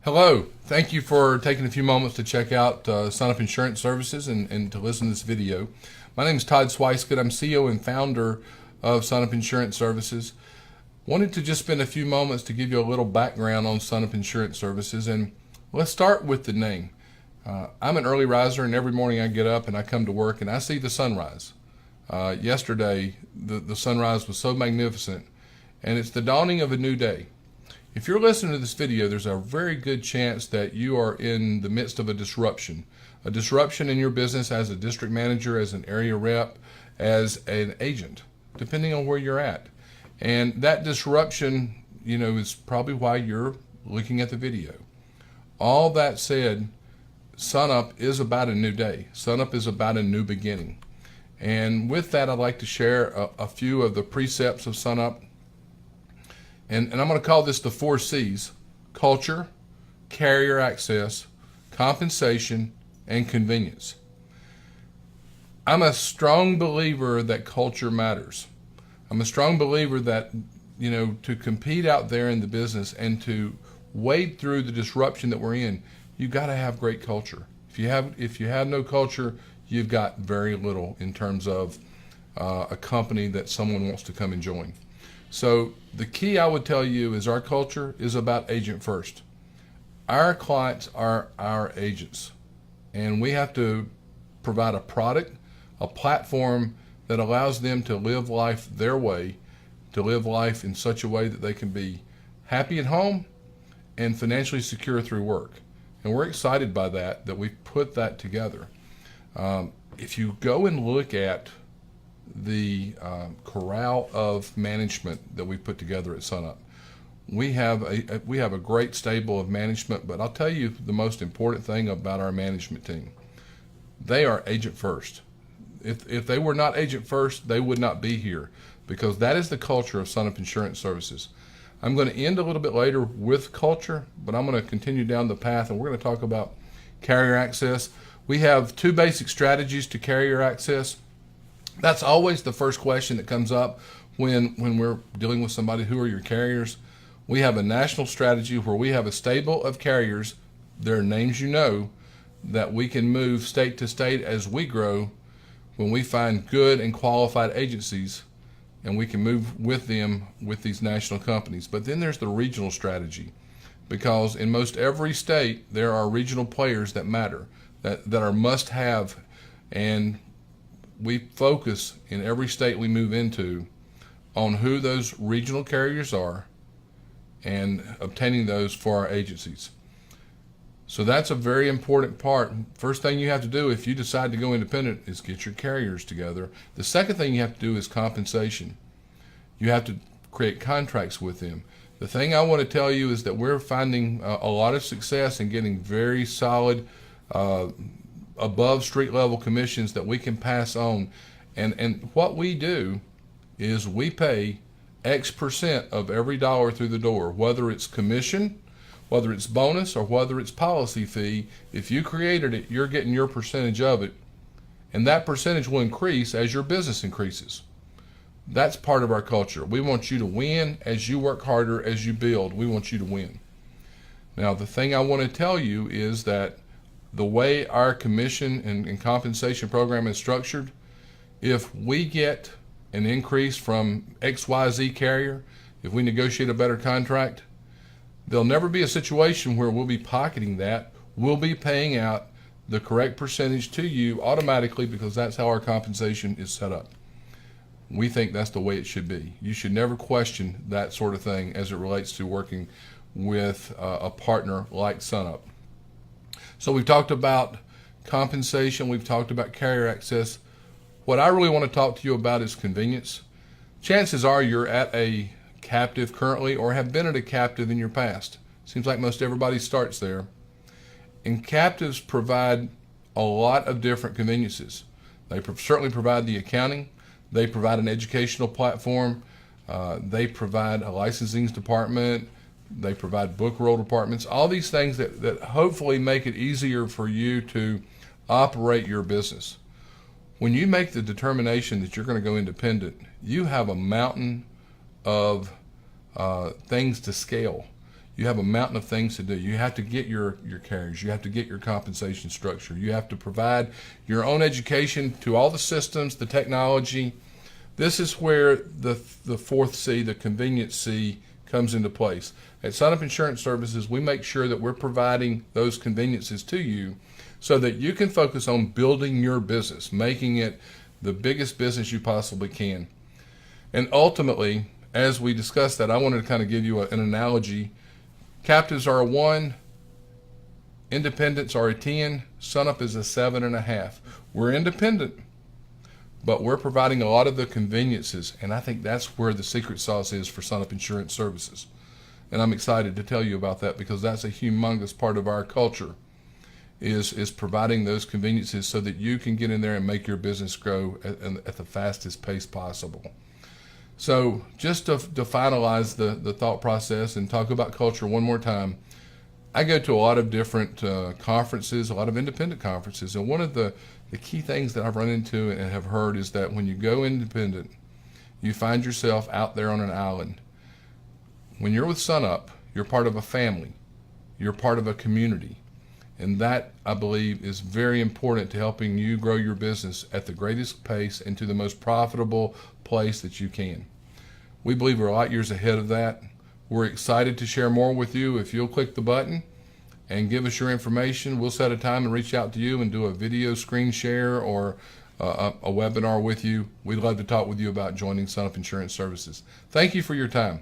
Hello, thank you for taking a few moments to check out SunUp Insurance Services and to listen to this video. My name is Todd Swicegood. I'm CEO and founder of SunUp Insurance Services. Wanted to just spend a few moments to give you a little background on SunUp Insurance Services, and let's start with the name. I'm an early riser, and every morning I get up and I come to work and I see the sunrise. Yesterday, the sunrise was so magnificent, and it's the dawning of a new day. If you're listening to this video, there's a very good chance that you are in the midst of a disruption in your business as a district manager, as an area rep, as an agent, depending on where you're at. And that disruption, is probably why you're looking at the video. All that said, SunUp is about a new day. SunUp is about a new beginning. And with that, I'd like to share a few of the precepts of SunUp. And I'm going to call this the 4 C's: culture, carrier access, compensation, and convenience. I'm a strong believer that culture matters. I'm a strong believer that, to compete out there in the business and to wade through the disruption that we're in, you got to have great culture. If you have no culture, you've got very little in terms of a company that someone wants to come and join. So the key I would tell you is our culture is about agent first. Our clients are our agents, and we have to provide a product, a platform that allows them to live life their way, to live life in such a way that they can be happy at home and financially secure through work. And we're excited by that we've put that together. If you go and look at the corral of management that we put together at SunUp, we have a great stable of management, but I'll tell you the most important thing about our management team: they are agent first. If they were not agent first, they would not be here, because that is the culture of SunUp Insurance Services. I'm going to end a little bit later with culture, but I'm going to continue down the path, and we're going to talk about carrier access. We have 2 basic strategies to carrier access. That's always the first question that comes up when we're dealing with somebody. Who are your carriers? We have a national strategy where we have a stable of carriers, their names that we can move state to state as we grow when we find good and qualified agencies, and we can move with them with these national companies. But then there's the regional strategy, because in most every state there are regional players that matter, that are must have, and we focus in every state we move into on who those regional carriers are and obtaining those for our agencies. So that's a very important part. First thing you have to do if you decide to go independent is get your carriers together. The second thing you have to do is compensation. You have to create contracts with them. The thing I want to tell you is that we're finding a lot of success in getting very solid above street level commissions that we can pass on. And what we do is we pay X% of every dollar through the door, whether it's commission, whether it's bonus, or whether it's policy fee. If you created it, you're getting your percentage of it, and that percentage will increase as your business increases. That's part of our culture. We want you to win as you work harder, as you build. We want you to win. Now, the thing I want to tell you is that the way our commission and compensation program is structured, if we get an increase from XYZ carrier, if we negotiate a better contract, there'll never be a situation where we'll be pocketing that. We'll be paying out the correct percentage to you automatically, because that's how our compensation is set up. We think that's the way it should be. You should never question that sort of thing as it relates to working with a partner like SunUp. So we've talked about compensation, we've talked about carrier access. What I really want to talk to you about is convenience. Chances are you're at a captive currently, or have been at a captive in your past. Seems like most everybody starts there. And captives provide a lot of different conveniences. They certainly provide the accounting. They provide an educational platform. They provide a licensing department. They provide book roll departments. All these things that hopefully make it easier for you to operate your business. When you make the determination that you're going to go independent, you have a mountain of things to scale. you have a mountain of things to do. You have to get your carriers. You have to get your compensation structure. You have to provide your own education to all the systems, the technology. This is where the fourth C, the convenience C, comes into place. At SunUp Insurance Services, we make sure that we're providing those conveniences to you so that you can focus on building your business, making it the biggest business you possibly can. And ultimately, as we discussed that, I wanted to kind of give you an analogy. Captives are a 1, independents are a 10, SunUp is a 7.5. We're independent, but we're providing a lot of the conveniences, and I think that's where the secret sauce is for SunUp Insurance Services. And I'm excited to tell you about that because that's a humongous part of our culture, is providing those conveniences so that you can get in there and make your business grow at the fastest pace possible. So just to finalize the thought process and talk about culture one more time, I go to a lot of different conferences, a lot of independent conferences, and one of the key things that I've run into and have heard is that when you go independent, you find yourself out there on an island. When you're with SunUp, you're part of a family. You're part of a community. And that, I believe, is very important to helping you grow your business at the greatest pace and to the most profitable place that you can. We believe we're light years ahead of that. We're excited to share more with you. If you'll click the button and give us your information, we'll set a time and reach out to you and do a video screen share or a webinar with you. We'd love to talk with you about joining SunUp Insurance Services. Thank you for your time.